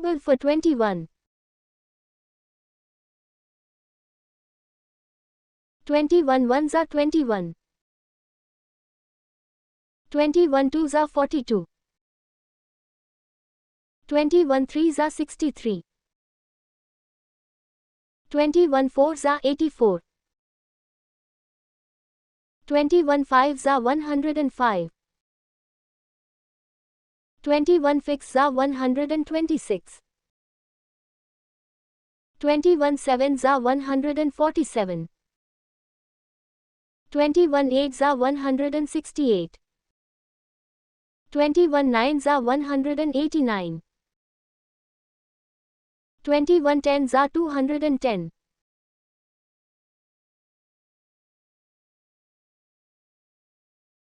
Table for 21. 21 ones are 21. 21 twos are 42. 21 threes are 63. 21 fours are 84. 21 fives are 105. 21 fifths are 126. 21 sevens are 147. 21 eights are 168. 21 nines are 189. 21 tens are 210.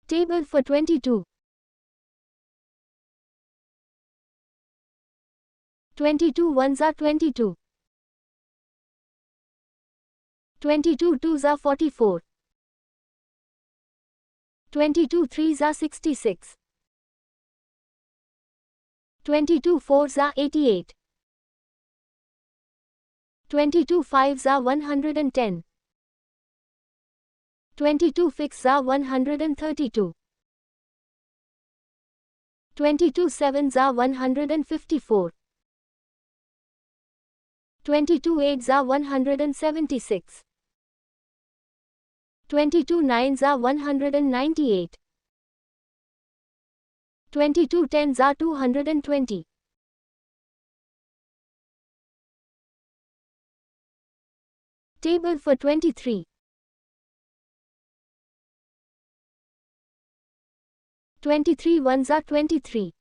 Table for 22. 22 ones are 22. 22 twos are 44. 22 threes are 66. 22 fours are 88. 22 fives are 110. 22 fifths are 132. 22 sevens are 154. 22 eights are 176. 22 nines are 198. 22 tens are 220. Table for 23. 23 ones are 23.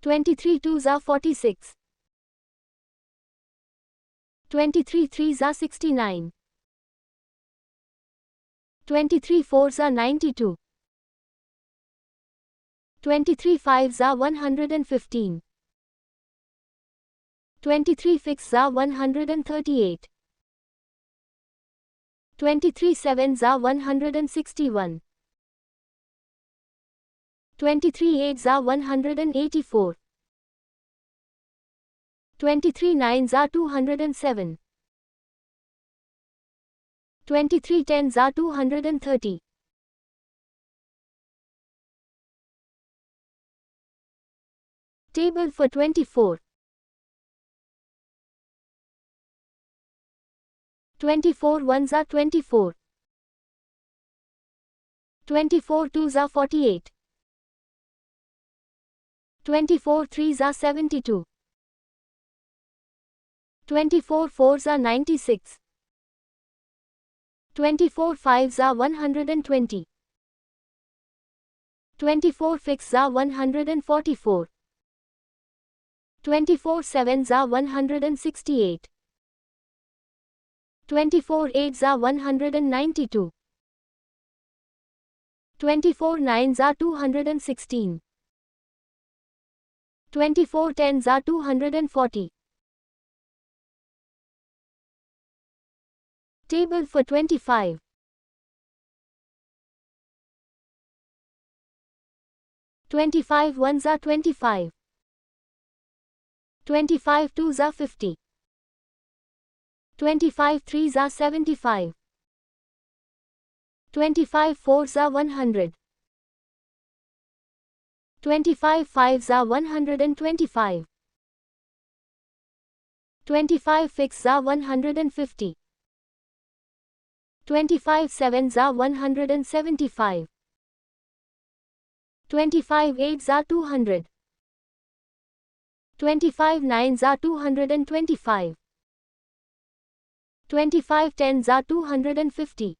23 twos are 46. 23 threes are 69. 23 fours are 92. 23 fives are 115. 23 fifths are 138. 23 sevens are 161. 23 eights are 184. 23 nines are 207. 23 tens are 230. Table for 24. 24 ones are 24. 24 twos are 48. 24 threes are 72. 24 fours are 96. 24 fives are 120. 24 fifths are 144. 24 sevens are 168. 24 eights are 192. 24 nines are 216. 24 tens are 240. Table for 25. 25 ones are 25. 25 twos are 50. 25 threes are 75. 25 fours are 100. 25 fives are 125. 25 fifths are 150. 25 sevens are 175. 25 eights are 200. 25 nines are 225. 25 tens are 250.